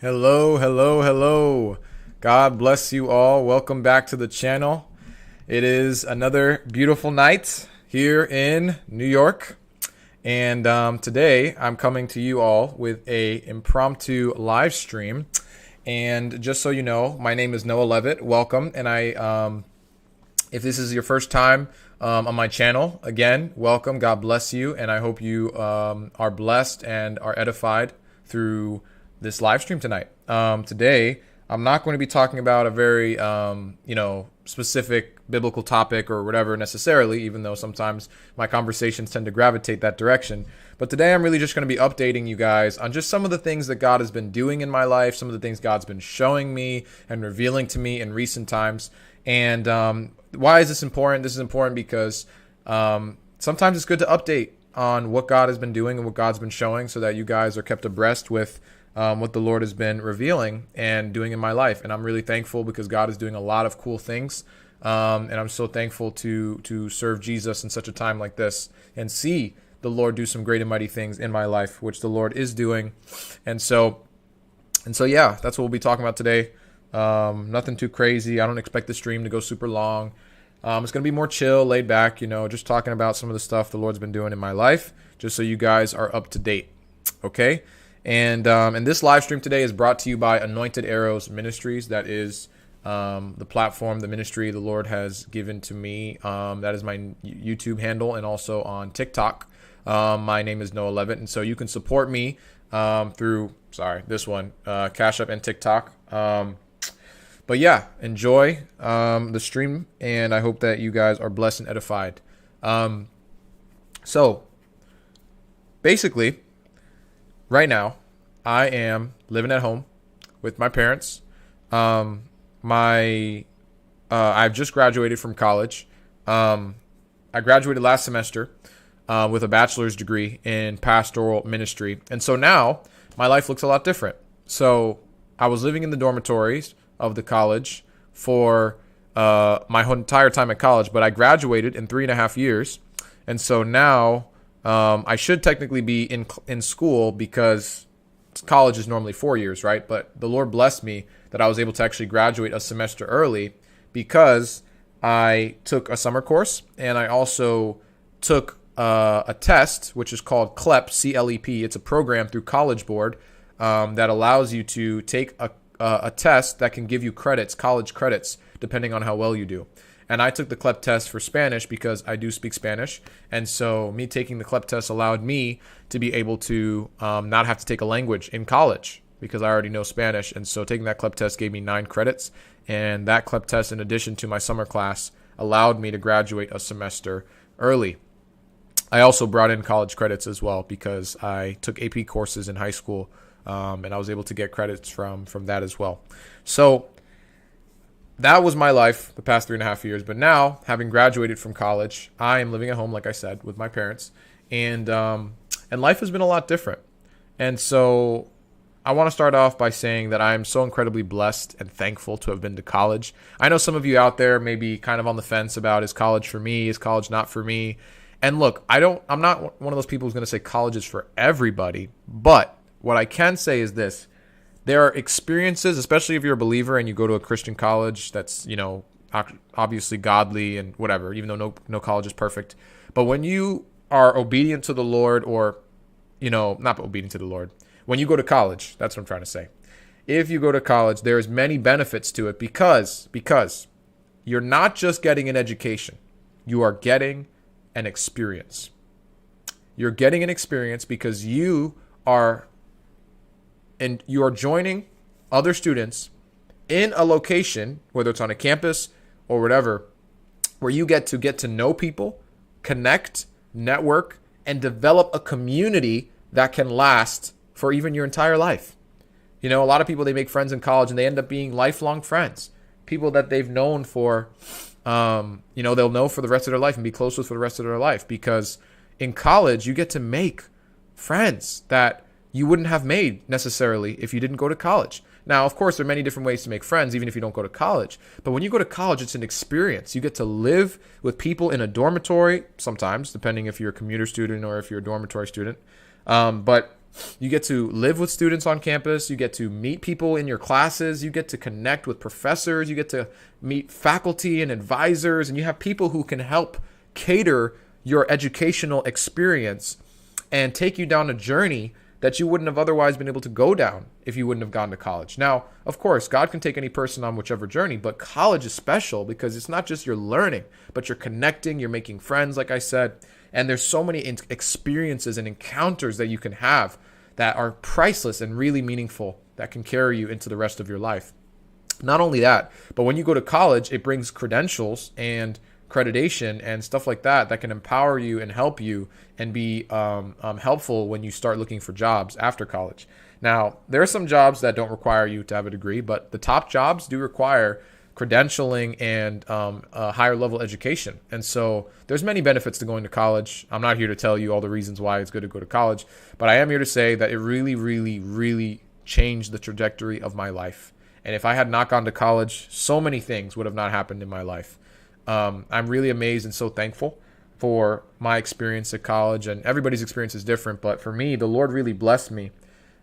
Hello, hello, hello. God bless you all. Welcome back to the channel. It is another beautiful night here in New York. And today I'm coming to you all with a impromptu live stream. And just so you know, my name is Noah Levitt. Welcome. And if this is your first time on my channel, again, welcome. God bless you. And I hope you are blessed and are edified through this live stream tonight. Today, I'm not going to be talking about a very, specific biblical topic or whatever necessarily, even though sometimes my conversations tend to gravitate that direction. But today, I'm really just going to be updating you guys on just some of the things that God has been doing in my life, some of the things God's been showing me and revealing to me in recent times. And why is this important? This is important because sometimes it's good to update on what God has been doing and what God's been showing so that you guys are kept abreast with what the Lord has been revealing and doing in my life. And I'm really thankful because God is doing a lot of cool things. And I'm so thankful to serve Jesus in such a time like this and see the Lord do some great and mighty things in my life, which the Lord is doing. And so yeah, that's what we'll be talking about today. Nothing too crazy. I don't expect the stream to go super long. It's going to be more chill, laid back, just talking about some of the stuff the Lord's been doing in my life, just so you guys are up to date. Okay? And this live stream today is brought to you by Anointed Arrows Ministries. That is the platform, the ministry the Lord has given to me. That is my YouTube handle and also on TikTok. My name is Noah Levitt. And so you can support me through, Cashapp and TikTok. But yeah, enjoy the stream. And I hope that you guys are blessed and edified. So basically, right now, I am living at home with my parents. I've just graduated from college. I graduated last semester with a bachelor's degree in pastoral ministry. And so now my life looks a lot different. So I was living in the dormitories of the college for my whole entire time at college, but I graduated in 3.5 years. And so now I should technically be in school because college is normally 4 years, right? But the Lord blessed me that I was able to actually graduate a semester early because I took a summer course and I also took a test, which is called CLEP, C-L-E-P. It's a program through College Board that allows you to take a test that can give you credits, college credits, depending on how well you do. And I took the CLEP test for Spanish because I do speak Spanish. And so me taking the CLEP test allowed me to be able to not have to take a language in college because I already know Spanish. And so taking that CLEP test gave me 9 credits. And that CLEP test, in addition to my summer class, allowed me to graduate a semester early. I also brought in college credits as well because I took AP courses in high school. And I was able to get credits from that as well. So that was my life the past 3.5 years. But now, having graduated from college, I am living at home, like I said, with my parents. And life has been a lot different. And so I want to start off by saying that I am so incredibly blessed and thankful to have been to college. I know some of you out there may be kind of on the fence about, is college for me? Is college not for me? And look, I'm not one of those people who's going to say college is for everybody. But what I can say is this. There are experiences, especially if you're a believer and you go to a Christian college that's, obviously godly and whatever, even though no college is perfect. But when you are obedient to the Lord or, not obedient to the Lord, when you go to college, that's what I'm trying to say. If you go to college, there's many benefits to it because you're not just getting an education. You are getting an experience. You're getting an experience because you are joining other students in a location, whether it's on a campus or whatever, where you get to know people, connect, network, and develop a community that can last for even your entire life. A lot of people, they make friends in college and they end up being lifelong friends. People that they've known for, they'll know for the rest of their life and be close with for the rest of their life. Because in college, you get to make friends that you wouldn't have made necessarily if you didn't go to college. Now, of course, there are many different ways to make friends, even if you don't go to college. But when you go to college, it's an experience. You get to live with people in a dormitory, sometimes, depending if you're a commuter student or if you're a dormitory student. But You get to live with students on campus. You get to meet people in your classes. You get to connect with professors. You get to meet faculty and advisors, and you have people who can help cater your educational experience and take you down a journey that you wouldn't have otherwise been able to go down if you wouldn't have gone to college. Now, of course, God can take any person on whichever journey, but college is special because it's not just you're learning, but you're connecting, you're making friends, like I said, and there's so many experiences and encounters that you can have that are priceless and really meaningful that can carry you into the rest of your life. Not only that, but when you go to college, it brings credentials and accreditation and stuff like that that can empower you and help you and be helpful when you start looking for jobs after college. Now, there are some jobs that don't require you to have a degree, but the top jobs do require credentialing and a higher level education. And so there's many benefits to going to college. I'm not here to tell you all the reasons why it's good to go to college, but I am here to say that it really, really, really changed the trajectory of my life. And if I had not gone to college, so many things would have not happened in my life. I'm really amazed and so thankful for my experience at college, and everybody's experience is different. But for me, the Lord really blessed me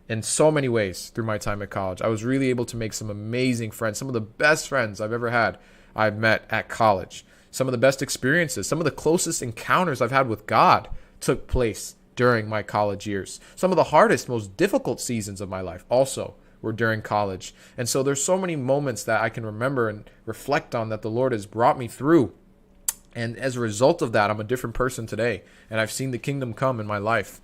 in so many ways through my time at college. I was really able to make some amazing friends. Some of the best friends I've ever had, I've met at college. Some of the best experiences, some of the closest encounters I've had with God took place during my college years. Some of the hardest, most difficult seasons of my life also were during college. And so there's so many moments that I can remember and reflect on that the Lord has brought me through. And as a result of that, I'm a different person today. And I've seen the kingdom come in my life,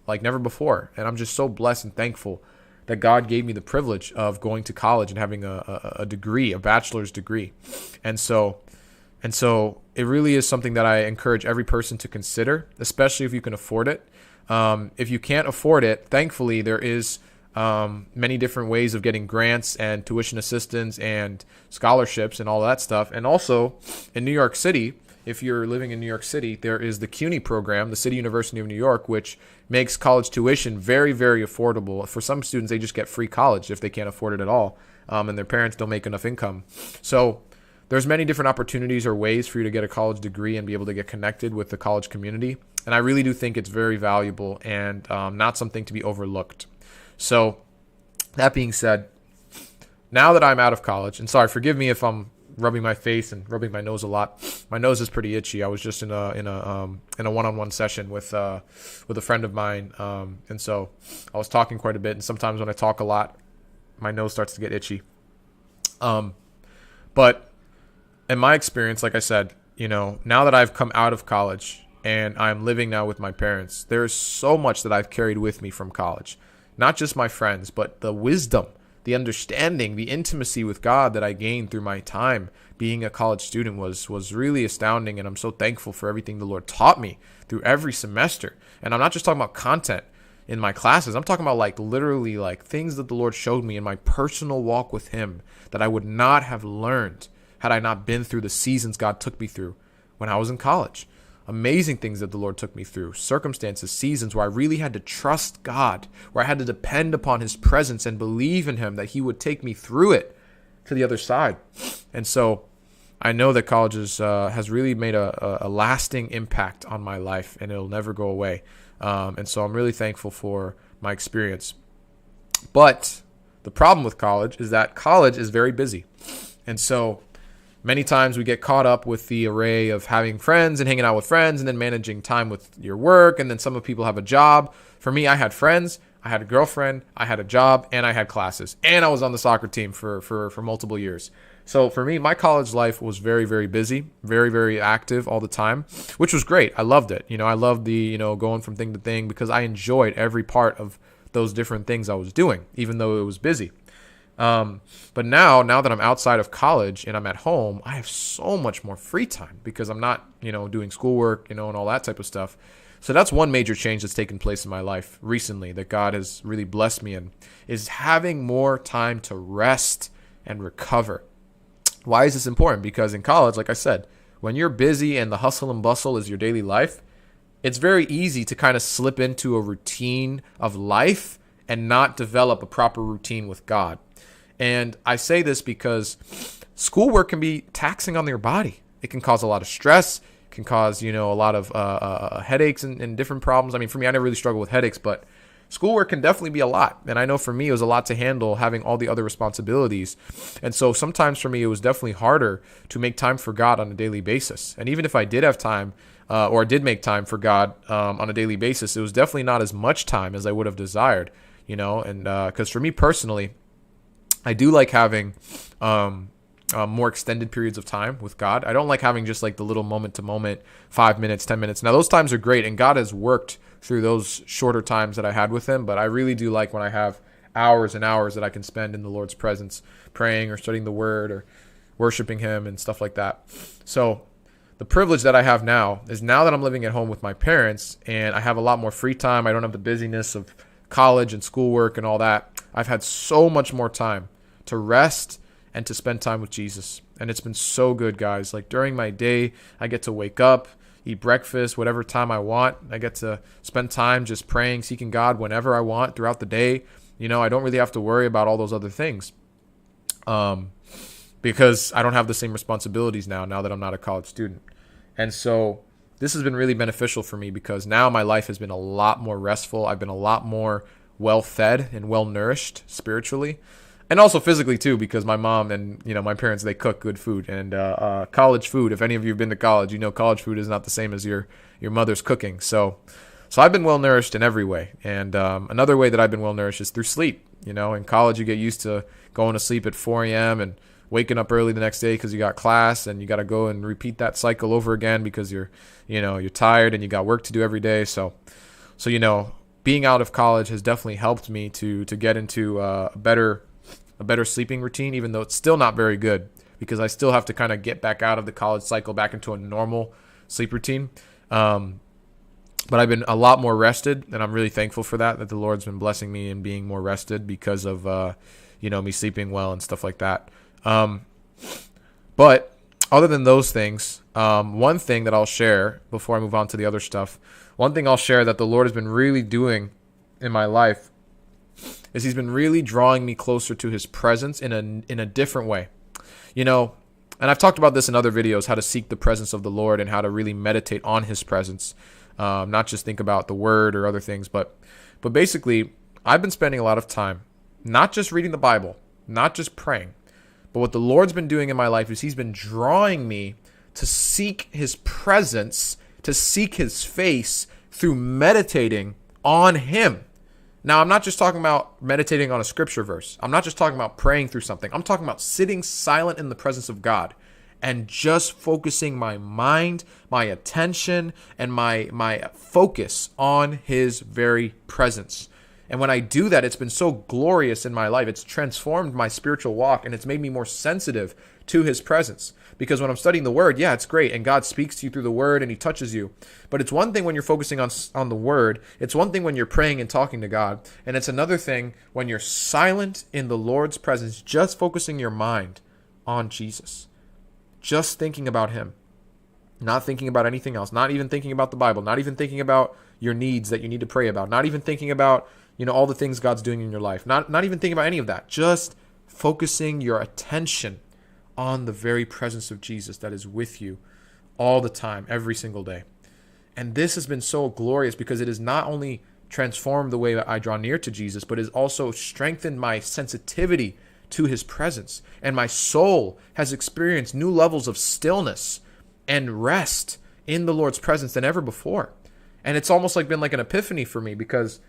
like never before. And I'm just so blessed and thankful that God gave me the privilege of going to college and having a degree, a bachelor's degree. And so it really is something that I encourage every person to consider, especially if you can afford it. If you can't afford it, thankfully, there is many different ways of getting grants and tuition assistance and scholarships and all that stuff. And also in New York City, if you're living in New York City, there is the CUNY program, the City University of New York, which makes college tuition very, very affordable. For some students, they just get free college if they can't afford it at all, and their parents don't make enough income. So there's many different opportunities or ways for you to get a college degree and be able to get connected with the college community. And I really do think it's very valuable and not something to be overlooked. So that being said, now that I'm out of college, and sorry, forgive me if I'm rubbing my face and rubbing my nose a lot. My nose is pretty itchy. I was just in a one-on-one session with a friend of mine, and so I was talking quite a bit. And sometimes when I talk a lot, my nose starts to get itchy. But in my experience, like I said, now that I've come out of college and I'm living now with my parents, there's so much that I've carried with me from college. Not just my friends, but the wisdom, the understanding, the intimacy with God that I gained through my time being a college student was really astounding. And I'm so thankful for everything the Lord taught me through every semester. And I'm not just talking about content in my classes. I'm talking about literally things that the Lord showed me in my personal walk with Him that I would not have learned had I not been through the seasons God took me through when I was in college. Amazing things that the Lord took me through, circumstances, seasons where I really had to trust God, where I had to depend upon His presence and believe in Him that He would take me through it to the other side. And so I know that college has really made a lasting impact on my life, and it'll never go away. And so I'm really thankful for my experience. But the problem with college is that college is very busy. And so many times we get caught up with the array of having friends and hanging out with friends and then managing time with your work. And then some of people have a job. For me, I had friends, I had a girlfriend, I had a job, and I had classes. And I was on the soccer team for multiple years. So for me, my college life was very, very busy, very, very active all the time, which was great. I loved it. I loved the, going from thing to thing because I enjoyed every part of those different things I was doing, even though it was busy. But now that I'm outside of college and I'm at home, I have so much more free time because I'm not, doing schoolwork, and all that type of stuff. So that's one major change that's taken place in my life recently that God has really blessed me in, is having more time to rest and recover. Why is this important? Because in college, like I said, when you're busy and the hustle and bustle is your daily life, it's very easy to kind of slip into a routine of life and not develop a proper routine with God. And I say this because schoolwork can be taxing on your body. It can cause a lot of stress. It can cause, a lot of headaches and different problems. I mean, for me, I never really struggle with headaches, but Schoolwork can definitely be a lot. And I know for me, it was a lot to handle having all the other responsibilities. And so sometimes for me, it was definitely harder to make time for God on a daily basis. And even if I did have time, or did make time for God on a daily basis, it was definitely not as much time as I would have desired, and because for me personally, I do like having more extended periods of time with God. I don't like having just like the little moment to moment, 5 minutes, 10 minutes. Now those times are great, and God has worked through those shorter times that I had with him, but I really do like when I have hours and hours that I can spend in the Lord's presence, praying or studying the word or worshiping him and stuff like that. So the privilege that I have now is now that I'm living at home with my parents and I have a lot more free time. I don't have the busyness of college and schoolwork and all that. I've had so much more time to rest and to spend time with Jesus. And it's been so good, guys. Like during my day, I get to wake up, eat breakfast, whatever time I want. I get to spend time just praying, seeking God whenever I want throughout the day. I don't really have to worry about all those other things. Because I don't have the same responsibilities now that I'm not a college student. And so this has been really beneficial for me because now my life has been a lot more restful. I've been a lot more well-fed and well-nourished spiritually and also physically too, because my mom and, my parents, they cook good food and college food. If any of you have been to college, college food is not the same as your mother's cooking. So I've been well-nourished in every way. And another way that I've been well-nourished is through sleep. In college, you get used to going to sleep at 4 a.m. and waking up early the next day because you got class and you got to go and repeat that cycle over again because you're tired and you got work to do every day. So being out of college has definitely helped me to get into a better sleeping routine, even though it's still not very good because I still have to kind of get back out of the college cycle back into a normal sleep routine. But I've been a lot more rested, and I'm really thankful for that the Lord's been blessing me in being more rested because of me sleeping well and stuff like that. But other than those things, one thing that I'll share before I move on to the other stuff, one thing I'll share that the Lord has been really doing in my life is he's been really drawing me closer to his presence in a different way, and I've talked about this in other videos, how to seek the presence of the Lord and how to really meditate on his presence, not just think about the word or other things, but basically I've been spending a lot of time, not just reading the Bible, not just praying, but what the Lord's been doing in my life is he's been drawing me to seek his presence, to seek his face through meditating on him. Now, I'm not just talking about meditating on a scripture verse. I'm not just talking about praying through something. I'm talking about sitting silent in the presence of God and just focusing my mind, my attention, and my focus on his very presence. And when I do that, it's been so glorious in my life. It's transformed my spiritual walk, and it's made me more sensitive to his presence. Because when I'm studying the word, yeah, it's great, and God speaks to you through the word, and he touches you. But it's one thing when you're focusing on the word. It's one thing when you're praying and talking to God. And it's another thing when you're silent in the Lord's presence, just focusing your mind on Jesus. Just thinking about him. Not thinking about anything else. Not even thinking about the Bible. Not even thinking about your needs that you need to pray about. Not even thinking about all the things God's doing in your life. Not even thinking about any of that. Just focusing your attention on the very presence of Jesus that is with you all the time, every single day. And this has been so glorious because it has not only transformed the way that I draw near to Jesus, but has also strengthened my sensitivity to his presence. And my soul has experienced new levels of stillness and rest in the Lord's presence than ever before. And it's almost been like an epiphany for me because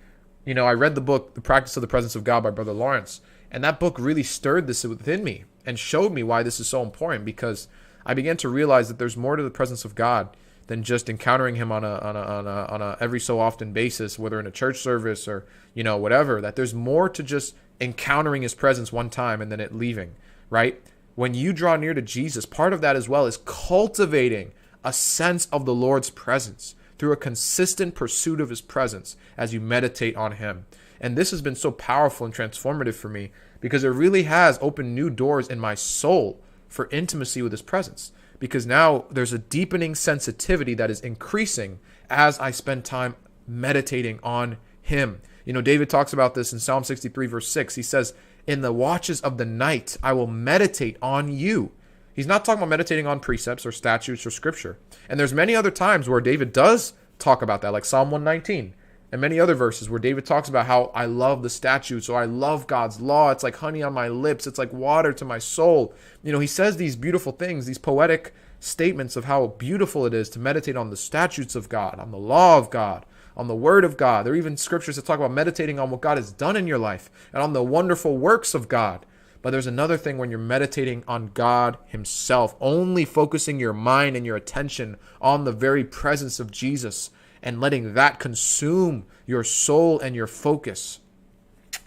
I read the book, The Practice of the Presence of God by Brother Lawrence, and that book really stirred this within me and showed me why this is so important because I began to realize that there's more to the presence of God than just encountering him on a every so often basis, whether in a church service or, whatever, that there's more to just encountering his presence one time and then it leaving, right? When you draw near to Jesus, part of that as well is cultivating a sense of the Lord's presence through a consistent pursuit of his presence as you meditate on him. And this has been so powerful and transformative for me because it really has opened new doors in my soul for intimacy with his presence. Because now there's a deepening sensitivity that is increasing as I spend time meditating on him. David talks about this in Psalm 63 verse 6. He says, "In the watches of the night, I will meditate on you." He's not talking about meditating on precepts or statutes or scripture. And there's many other times where David does talk about that, like Psalm 119. and many other verses where David talks about how I love the statutes, or I love God's law. It's like honey on my lips. It's like water to my soul. He says these beautiful things, these poetic statements of how beautiful it is to meditate on the statutes of God, on the law of God, on the word of God. There are even scriptures that talk about meditating on what God has done in your life and on the wonderful works of God. But there's another thing when you're meditating on God himself, only focusing your mind and your attention on the very presence of Jesus and letting that consume your soul and your focus.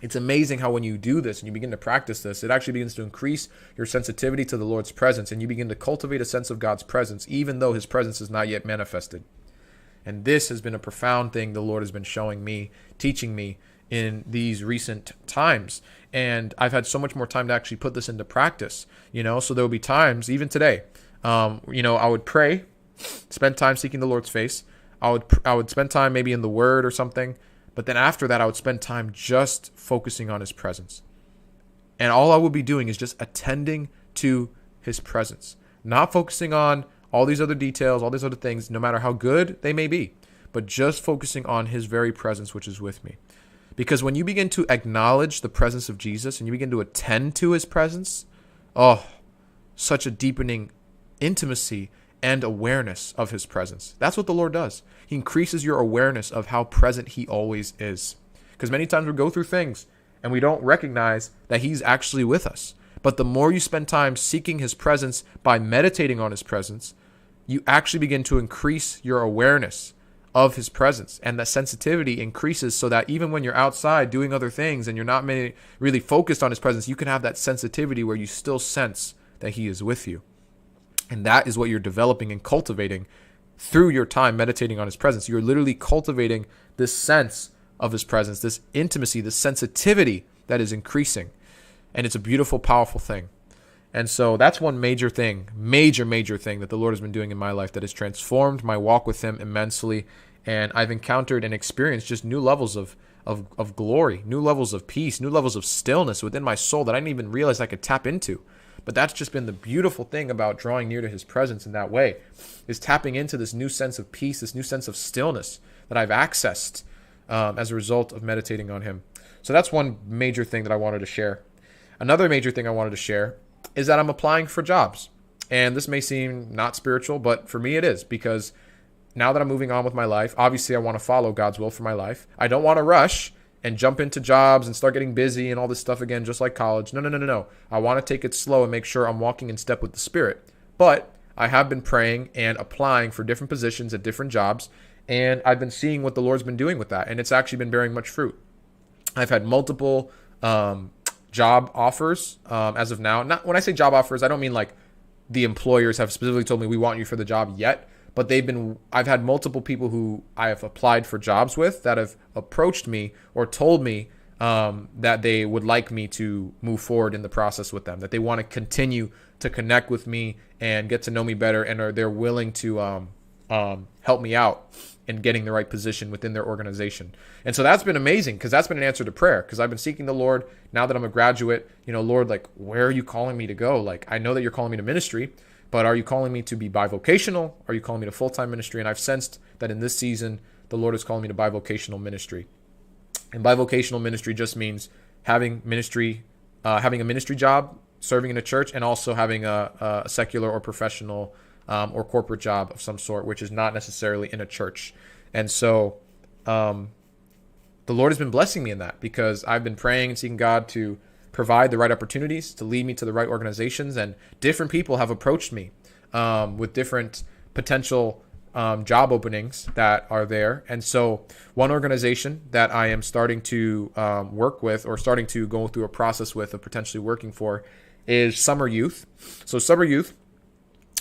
It's amazing how when you do this and you begin to practice this, it actually begins to increase your sensitivity to the Lord's presence, and you begin to cultivate a sense of God's presence, even though his presence is not yet manifested. And this has been a profound thing the Lord has been showing me, teaching me in these recent times. And I've had so much more time to actually put this into practice, so there will be times, even today, I would pray, spend time seeking the Lord's face. I would spend time maybe in the word or something. But then after that, I would spend time just focusing on his presence. And all I would be doing is just attending to his presence, not focusing on all these other details, all these other things, no matter how good they may be, but just focusing on his very presence, which is with me. Because when you begin to acknowledge the presence of Jesus and you begin to attend to his presence, such a deepening intimacy and awareness of his presence. That's what the Lord does. He increases your awareness of how present he always is. Because many times we go through things and we don't recognize that he's actually with us. But the more you spend time seeking his presence by meditating on his presence, you actually begin to increase your awareness of his presence. And that sensitivity increases so that even when you're outside doing other things and you're not really focused on his presence, you can have that sensitivity where you still sense that he is with you. And that is what you're developing and cultivating through your time meditating on his presence. You're literally cultivating this sense of his presence, this intimacy, this sensitivity that is increasing. And it's a beautiful, powerful thing. And so that's one major thing that the Lord has been doing in my life that has transformed my walk with him immensely. And I've encountered and experienced just new levels of glory, new levels of peace, new levels of stillness within my soul that I didn't even realize I could tap into. But that's just been the beautiful thing about drawing near to his presence in that way, is tapping into this new sense of peace, this new sense of stillness that I've accessed as a result of meditating on him. So that's one major thing that I wanted to share. Another major thing I wanted to share is that I'm applying for jobs. And this may seem not spiritual, but for me it is, because now that I'm moving on with my life, obviously I want to follow God's will for my life. I don't want to rush and jump into jobs and start getting busy and all this stuff again, just like college. No. I want to take it slow and make sure I'm walking in step with the Spirit. But I have been praying and applying for different positions at different jobs, and I've been seeing what the Lord's been doing with that, and it's actually been bearing much fruit. I've had multiple job offers as of now. Not when I say job offers, I don't mean like the employers have specifically told me we want you for the job yet. But I've had multiple people who I have applied for jobs with that have approached me or told me that they would like me to move forward in the process with them, that they want to continue to connect with me and get to know me better, and they're willing to help me out in getting the right position within their organization. And so that's been amazing, because that's been an answer to prayer, because I've been seeking the Lord now that I'm a graduate. Lord, like, where are you calling me to go? Like, I know that you're calling me to ministry, but are you calling me to be bivocational? Are you calling me to full-time ministry? And I've sensed that in this season, the Lord is calling me to bivocational ministry. And bivocational ministry just means having a ministry job, serving in a church, and also having a secular or professional or corporate job of some sort, which is not necessarily in a church. And so the Lord has been blessing me in that, because I've been praying and seeking God to provide the right opportunities to lead me to the right organizations, and different people have approached me with different potential job openings that are there. And so one organization that I am starting to work with, or starting to go through a process with of potentially working for, is Summer Youth. So Summer Youth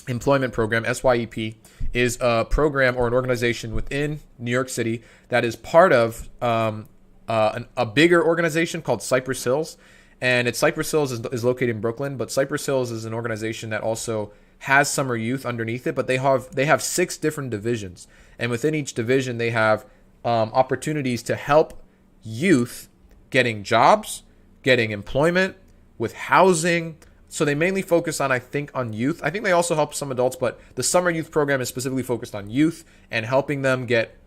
Employment Program, SYEP, is a program or an organization within New York City that is part of a bigger organization called Cypress Hills. And Cypress Hills is located in Brooklyn, but Cypress Hills is an organization that also has Summer Youth underneath it, but they have 6 different divisions. And within each division, they have opportunities to help youth getting jobs, getting employment, with housing. So they mainly focus on youth. I think they also help some adults, but the Summer Youth program is specifically focused on youth and helping them get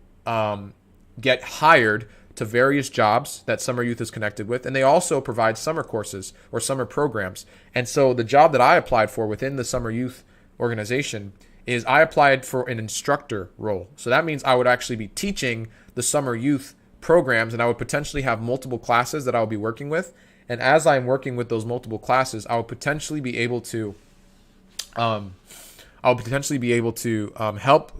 get hired to various jobs that Summer Youth is connected with. And they also provide summer courses or summer programs. And so the job that I applied for within the Summer Youth organization is I applied for an instructor role. So that means I would actually be teaching the Summer Youth programs, and I would potentially have multiple classes that I would be working with. And as I'm working with those multiple classes, I would potentially be able to help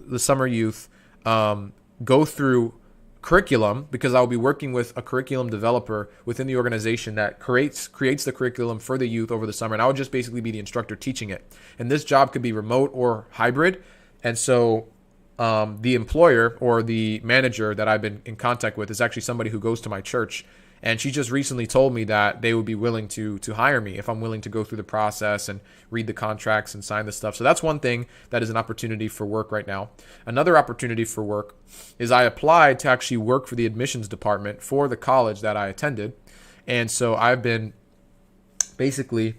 the Summer Youth go through curriculum, because I'll be working with a curriculum developer within the organization that creates the curriculum for the youth over the summer. And I would just basically be the instructor teaching it. And this job could be remote or hybrid. And so the employer or the manager that I've been in contact with is actually somebody who goes to my church. And she just recently told me that they would be willing to hire me if I'm willing to go through the process and read the contracts and sign the stuff. So that's one thing that is an opportunity for work right now. Another opportunity for work is I applied to actually work for the admissions department for the college that I attended. And so I've been basically,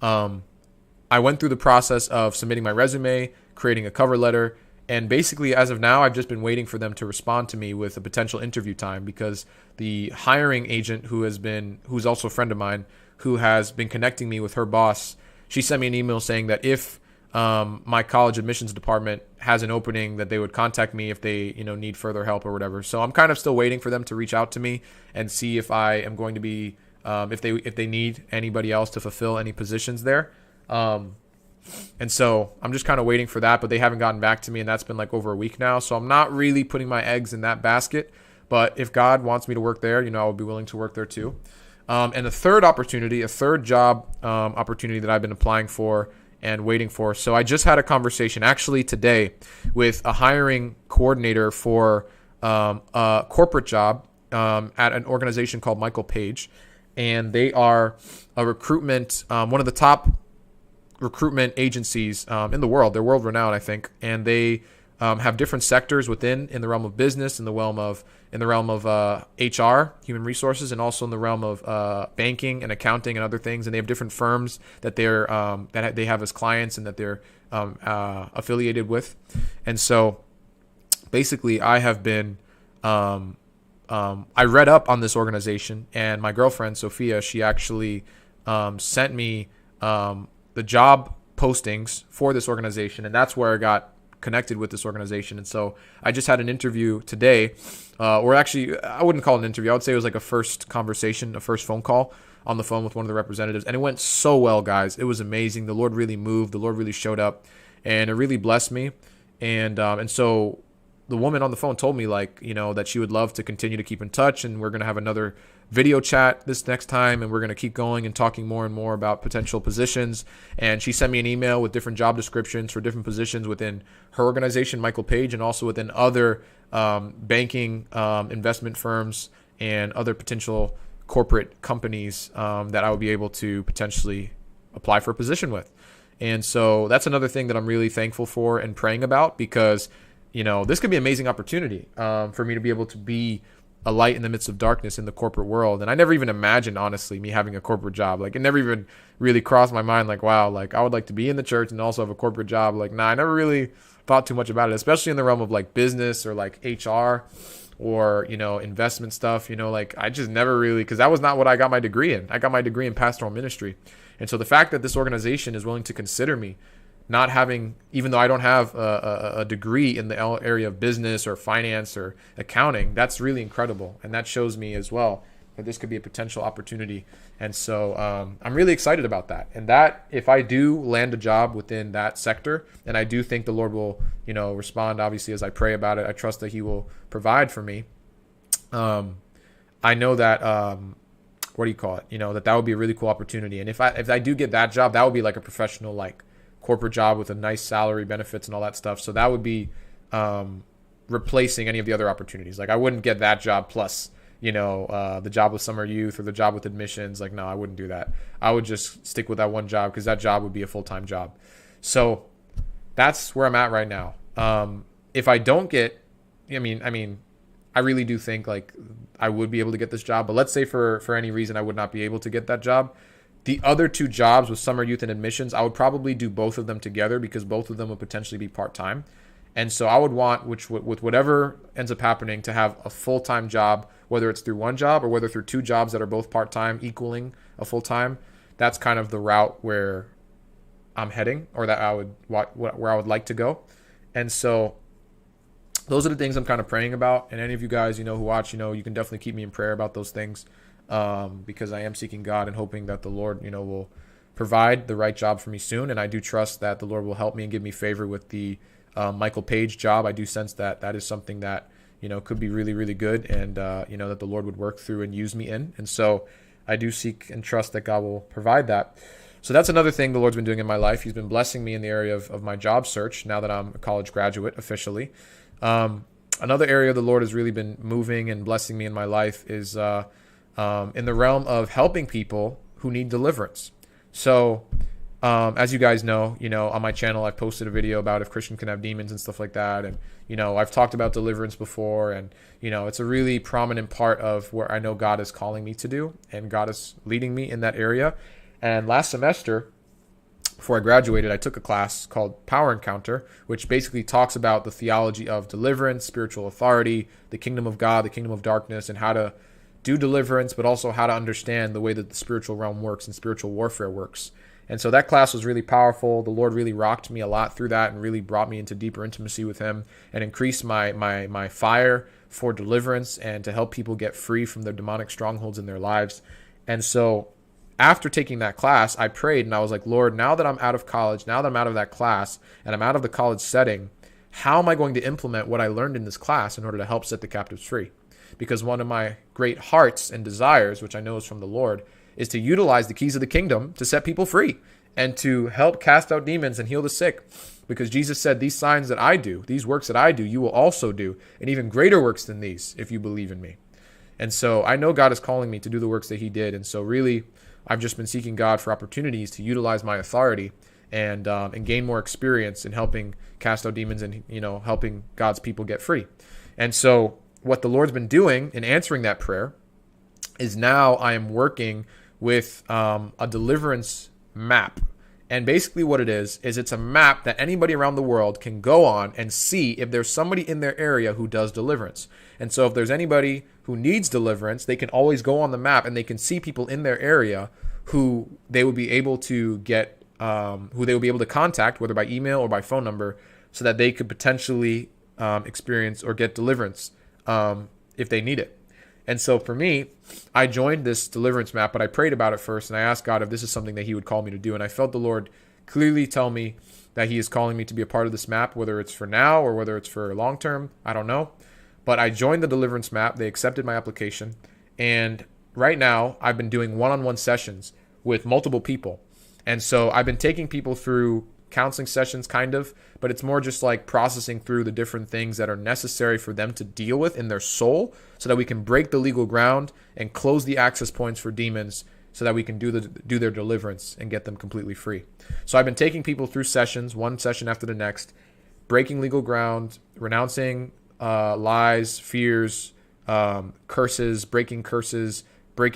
I went through the process of submitting my resume, creating a cover letter, and basically, as of now, I've just been waiting for them to respond to me with a potential interview time, because the hiring agent who's also a friend of mine, who has been connecting me with her boss, she sent me an email saying that if my college admissions department has an opening, that they would contact me if they need further help or whatever. So I'm kind of still waiting for them to reach out to me and see if I am going to be if they need anybody else to fulfill any positions there. And so I'm just kind of waiting for that, but they haven't gotten back to me, and that's been like over a week now. So I'm not really putting my eggs in that basket, but if God wants me to work there, I would be willing to work there too. And a third job opportunity that I've been applying for and waiting for. So I just had a conversation actually today with a hiring coordinator for a corporate job at an organization called Michael Page. And they are a recruitment, one of the top recruitment agencies in the world. They're world renowned, I think, and they have different sectors in the realm of business, in the realm of HR, human resources, and also in the realm of banking and accounting and other things. And they have different firms that they have as clients and that they're affiliated with. And so basically, I have been I read up on this organization, and my girlfriend Sophia, she actually sent me the job postings for this organization, and that's where I got connected with this organization. And so I just had an interview today, or actually I wouldn't call it an interview. I would say it was like a first conversation, a first phone call on the phone with one of the representatives. And it went so well, guys. It was amazing. The Lord really moved. The Lord really showed up, and it really blessed me. And so the woman on the phone told me that she would love to continue to keep in touch, and we're going to have another video chat this next time, and we're going to keep going and talking more and more about potential positions. And she sent me an email with different job descriptions for different positions within her organization, Michael Page, and also within other banking investment firms and other potential corporate companies that I would be able to potentially apply for a position with. And so that's another thing that I'm really thankful for and praying about, because this could be an amazing opportunity for me to be able to be a light in the midst of darkness in the corporate world. And I never even imagined, honestly, me having a corporate job. It never even really crossed my mind, wow, I would like to be in the church and also have a corporate job. I never really thought too much about it, especially in the realm of business or HR or, investment stuff. I just never really, because that was not what I got my degree in. I got my degree in pastoral ministry. And so the fact that this organization is willing to consider me, not having, even though I don't have a degree in the area of business or finance or accounting, that's really incredible. And that shows me as well that this could be a potential opportunity. And so I'm really excited about that. And that if I do land a job within that sector, and I do think the Lord will, respond, obviously, as I pray about it, I trust that he will provide for me. I know that, that would be a really cool opportunity. And if I do get that job, that would be like a professional, corporate job with a nice salary, benefits, and all that stuff. So that would be replacing any of the other opportunities. I wouldn't get that job plus, the job with Summer Youth or the job with admissions. No, I wouldn't do that. I would just stick with that one job, because that job would be a full-time job. So that's where I'm at right now. If I don't get, I really do think I would be able to get this job, but let's say for any reason I would not be able to get that job. The other two jobs with Summer Youth and admissions, I would probably do both of them together, because both of them would potentially be part-time. And so I would want, with whatever ends up happening, to have a full-time job, whether it's through one job or whether through two jobs that are both part-time, equaling a full-time. That's kind of the route where I'm heading, or that where I would like to go. And so those are the things I'm kind of praying about. And any of you guys, who watch, you can definitely keep me in prayer about those things, because I am seeking God and hoping that the Lord, will provide the right job for me soon. And I do trust that the Lord will help me and give me favor with the Michael Page job. I do sense that that is something that, could be really, really good, and, that the Lord would work through and use me in. And so I do seek and trust that God will provide that. So that's another thing the Lord's been doing in my life. He's been blessing me in the area of my job search now that I'm a college graduate officially. Another area the Lord has really been moving and blessing me in my life is in the realm of helping people who need deliverance. So as you guys know, on my channel, I've posted a video about if Christian can have demons and stuff like that. And, I've talked about deliverance before, and, it's a really prominent part of where I know God is calling me to do, and God is leading me in that area. And last semester, before I graduated, I took a class called Power Encounter, which basically talks about the theology of deliverance, spiritual authority, the kingdom of God, the kingdom of darkness, and how to do deliverance, but also how to understand the way that the spiritual realm works and spiritual warfare works. And so that class was really powerful. The Lord really rocked me a lot through that and really brought me into deeper intimacy with him and increased my fire for deliverance and to help people get free from their demonic strongholds in their lives. And so after taking that class, I prayed and I was like, Lord, now that I'm out of college, now that I'm out of that class and I'm out of the college setting, how am I going to implement what I learned in this class in order to help set the captives free? Because one of my great hearts and desires, which I know is from the Lord, is to utilize the keys of the kingdom to set people free and to help cast out demons and heal the sick. Because Jesus said, these signs that I do, these works that I do, you will also do, and even greater works than these if you believe in me. And so I know God is calling me to do the works that he did. And so really, I've just been seeking God for opportunities to utilize my authority and gain more experience in helping cast out demons and, helping God's people get free. And so what the Lord's been doing in answering that prayer is now I am working with a deliverance map. And basically what it is it's a map that anybody around the world can go on and see if there's somebody in their area who does deliverance. And so if there's anybody who needs deliverance, they can always go on the map and they can see people in their area who they would be able to get, who they would be able to contact, whether by email or by phone number, so that they could potentially experience or get deliverance if they need it. And so for me, I joined this deliverance map, but I prayed about it first and I asked God if this is something that he would call me to do. And I felt the Lord clearly tell me that he is calling me to be a part of this map, whether it's for now or whether it's for long term, I don't know. But I joined the deliverance map. They accepted my application. And right now I've been doing one-on-one sessions with multiple people. And so I've been taking people through counseling sessions kind of, but it's more just like processing through the different things that are necessary for them to deal with in their soul so that we can break the legal ground and close the access points for demons so that we can do their deliverance and get them completely free. So I've been taking people through sessions, one session after the next, breaking legal ground, renouncing lies, fears, curses, breaking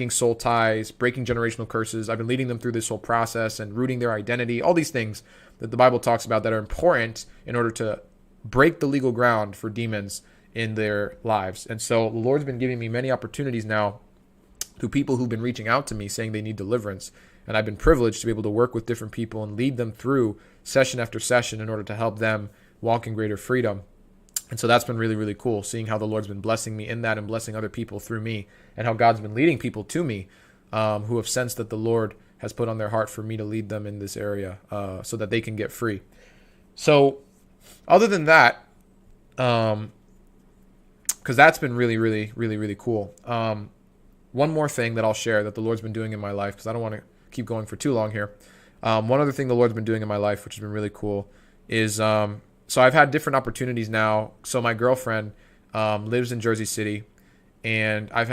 soul ties, breaking generational curses. I've been leading them through this whole process and rooting their identity, all these things that the Bible talks about that are important in order to break the legal ground for demons in their lives. And so the Lord's been giving me many opportunities now through people who've been reaching out to me saying they need deliverance. And I've been privileged to be able to work with different people and lead them through session after session in order to help them walk in greater freedom. And so that's been really, really cool, seeing how the Lord's been blessing me in that and blessing other people through me, and how God's been leading people to me who have sensed that the Lord has put on their heart for me to lead them in this area so that they can get free. So other than that, because that's been really, really, really, really cool. One more thing that I'll share that the Lord's been doing in my life, because I don't want to keep going for too long here. One other thing the Lord's been doing in my life, which has been really cool, is so I've had different opportunities now. So my girlfriend lives in Jersey City, and I've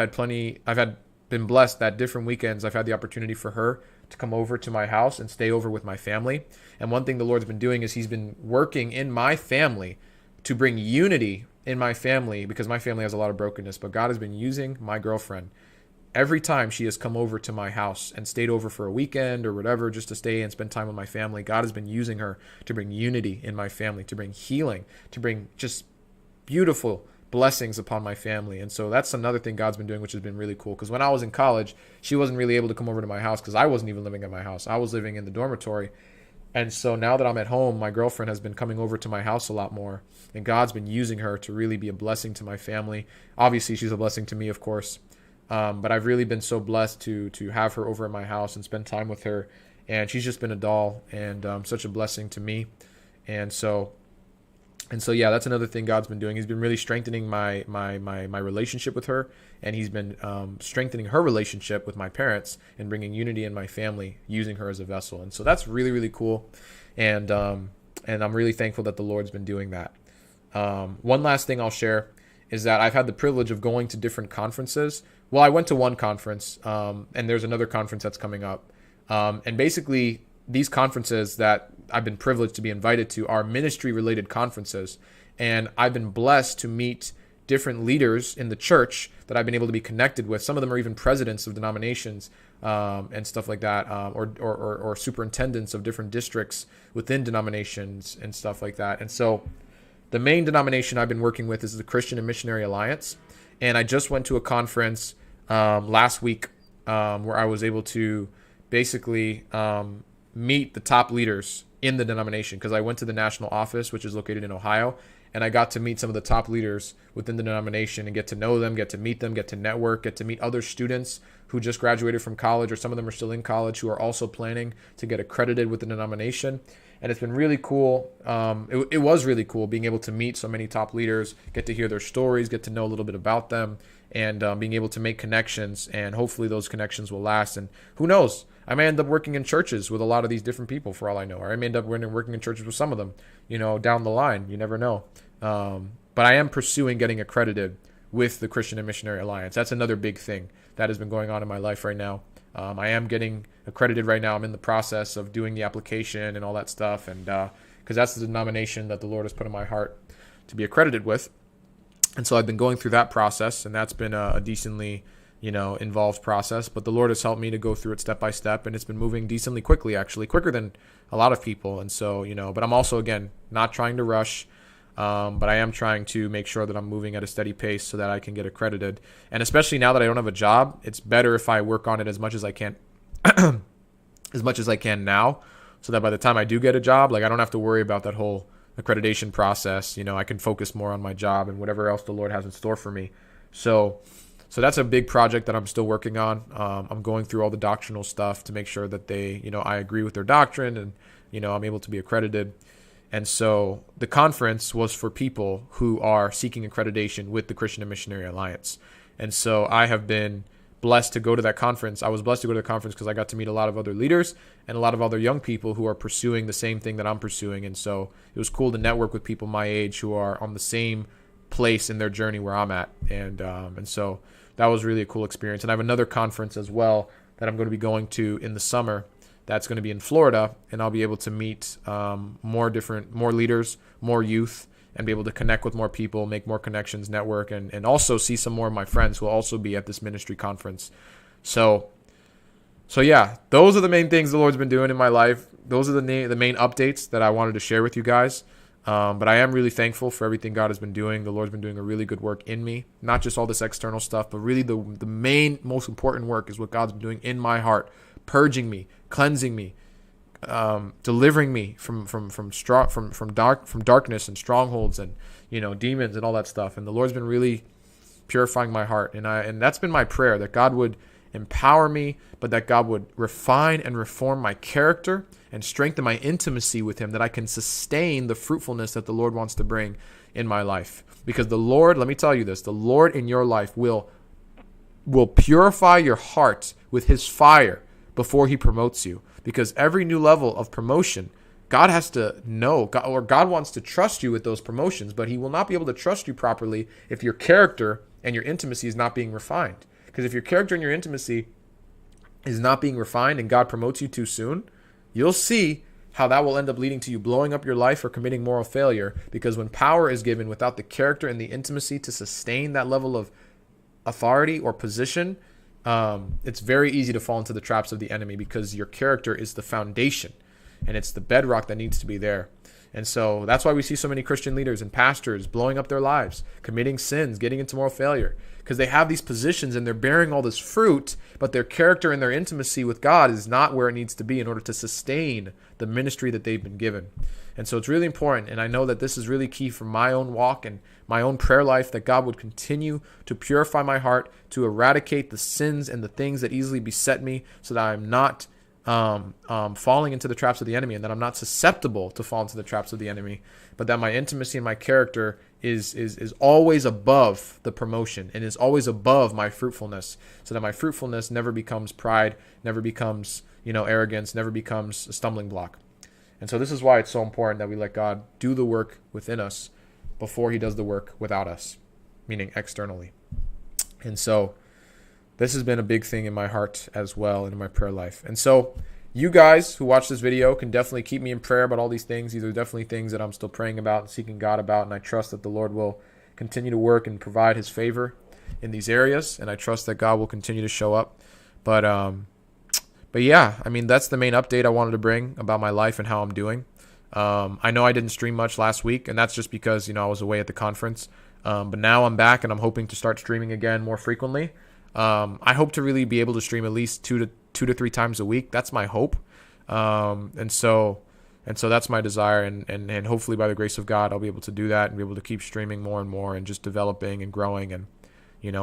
been blessed that different weekends I've had the opportunity for her to come over to my house and stay over with my family. And one thing the Lord's been doing is he's been working in my family to bring unity in my family, because my family has a lot of brokenness, but God has been using my girlfriend every time she has come over to my house and stayed over for a weekend or whatever, just to stay and spend time with my family, God has been using her to bring unity in my family, to bring healing, to bring just beautiful blessings upon my family. And so that's another thing God's been doing, which has been really cool. Because when I was in college, she wasn't really able to come over to my house because I wasn't even living at my house. I was living in the dormitory. And so now that I'm at home, my girlfriend has been coming over to my house a lot more. And God's been using her to really be a blessing to my family. Obviously, she's a blessing to me, of course. But I've really been so blessed to have her over at my house and spend time with her. And she's just been a doll and such a blessing to me. And so yeah, that's another thing God's been doing. He's been really strengthening my relationship with her, and he's been strengthening her relationship with my parents and bringing unity in my family, using her as a vessel. And so that's really, really cool. And I'm really thankful that the Lord's been doing that. One last thing I'll share is that I've had the privilege of going to different conferences. Well, I went to one conference, and there's another conference that's coming up. And basically, these conferences that I've been privileged to be invited to are ministry-related conferences. And I've been blessed to meet different leaders in the church that I've been able to be connected with. Some of them are even presidents of denominations and stuff like that, or superintendents of different districts within denominations and stuff like that. And so the main denomination I've been working with is the Christian and Missionary Alliance. And I just went to a conference last week where I was able to basically meet the top leaders in the denomination, because I went to the national office, which is located in Ohio, and I got to meet some of the top leaders within the denomination and get to know them, get to meet them, get to network, get to meet other students who just graduated from college, or some of them are still in college, who are also planning to get accredited with the denomination. And it's been really cool. It was really cool being able to meet so many top leaders, get to hear their stories, get to know a little bit about them, and being able to make connections. And hopefully those connections will last. And who knows? I may end up working in churches with a lot of these different people, for all I know. Or I may end up working in churches with some of them, down the line. You never know. But I am pursuing getting accredited with the Christian and Missionary Alliance. That's another big thing that has been going on in my life right now. I am getting accredited right now. I'm in the process of doing the application and all that stuff. And because that's the denomination that the Lord has put in my heart to be accredited with. And so I've been going through that process, and that's been a decently involved process, but the Lord has helped me to go through it step by step, and it's been moving decently quickly, actually, quicker than a lot of people. And so, but I'm also, again, not trying to rush, but I am trying to make sure that I'm moving at a steady pace so that I can get accredited. And especially now that I don't have a job, it's better if I work on it as much as I can, as much as I can now, so that by the time I do get a job, I don't have to worry about that whole accreditation process. I can focus more on my job and whatever else the Lord has in store for me. So that's a big project that I'm still working on. I'm going through all the doctrinal stuff to make sure that they, I agree with their doctrine, and, I'm able to be accredited. And so the conference was for people who are seeking accreditation with the Christian and Missionary Alliance. And so I have been blessed to go to that conference. I was blessed to go to the conference because I got to meet a lot of other leaders and a lot of other young people who are pursuing the same thing that I'm pursuing. And so it was cool to network with people my age who are on the same place in their journey where I'm at. And so that was really a cool experience. And I have another conference as well that I'm going to be going to in the summer. That's going to be in Florida, and I'll be able to meet more leaders, more youth, and be able to connect with more people, make more connections, network, and also see some more of my friends who will also be at this ministry conference. So yeah, those are the main things the Lord's been doing in my life. Those are the main updates that I wanted to share with you guys. But I am really thankful for everything God has been doing. The Lord's been doing a really good work in me, not just all this external stuff, but really the main, most important work is what God's been doing in my heart, purging me, cleansing me, delivering me from darkness and strongholds and demons and all that stuff. And the Lord's been really purifying my heart, and that's been my prayer, that God would empower me, but that God would refine and reform my character and strengthen my intimacy with him, that I can sustain the fruitfulness that the Lord wants to bring in my life. Because the Lord, let me tell you this, the Lord in your life will purify your heart with his fire before he promotes you. Because every new level of promotion, God has to know, or God wants to trust you with those promotions, but he will not be able to trust you properly if your character and your intimacy is not being refined. Because if your character and your intimacy is not being refined and God promotes you too soon, you'll see how that will end up leading to you blowing up your life or committing moral failure. Because when power is given without the character and the intimacy to sustain that level of authority or position, it's very easy to fall into the traps of the enemy because your character is the foundation and it's the bedrock that needs to be there. And so that's why we see so many Christian leaders and pastors blowing up their lives, committing sins, getting into moral failure, because they have these positions and they're bearing all this fruit, but their character and their intimacy with God is not where it needs to be in order to sustain the ministry that they've been given. And so it's really important. And I know that this is really key for my own walk and my own prayer life, that God would continue to purify my heart, to eradicate the sins and the things that easily beset me, so that I'm not falling into the traps of the enemy, and that I'm not susceptible to fall into the traps of the enemy, but that my intimacy and my character is always above the promotion and is always above my fruitfulness, so that my fruitfulness never becomes pride, never becomes, arrogance, never becomes a stumbling block. And so this is why it's so important that we let God do the work within us before he does the work without us, meaning externally. And so this has been a big thing in my heart as well and in my prayer life. And so you guys who watch this video can definitely keep me in prayer about all these things. These are definitely things that I'm still praying about and seeking God about. And I trust that the Lord will continue to work and provide his favor in these areas. And I trust that God will continue to show up. But yeah, that's the main update I wanted to bring about my life and how I'm doing. I know I didn't stream much last week, and that's just because, I was away at the conference. But now I'm back and I'm hoping to start streaming again more frequently. I hope to really be able to stream at least two to three times a week. That's my hope. And so that's my desire. And hopefully by the grace of God, I'll be able to do that and be able to keep streaming more and more and just developing and growing and,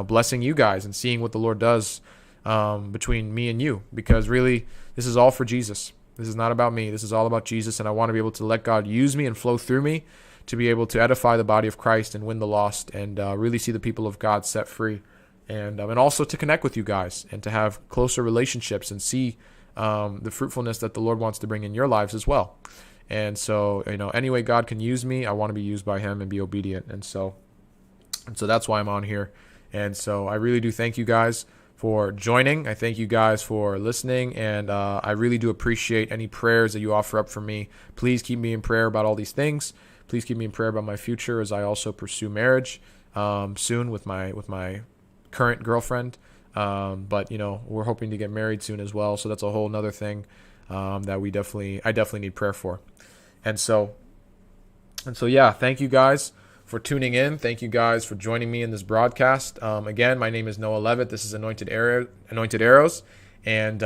blessing you guys and seeing what the Lord does, between me and you, because really this is all for Jesus. This is not about me. This is all about Jesus. And I want to be able to let God use me and flow through me to be able to edify the body of Christ and win the lost and, really see the people of God set free. And also to connect with you guys and to have closer relationships and see the fruitfulness that the Lord wants to bring in your lives as well. And so, any way God can use me, I want to be used by him and be obedient. And so that's why I'm on here. And so I really do thank you guys for joining. I thank you guys for listening. And I really do appreciate any prayers that you offer up for me. Please keep me in prayer about all these things. Please keep me in prayer about my future as I also pursue marriage soon with my current girlfriend, but we're hoping to get married soon as well, so that's a whole nother thing that I definitely need prayer for. And so yeah, thank you guys for tuning in. Thank you guys for joining me in this broadcast. Again, my name is Noah Levitt. This is Anointed Arrows, and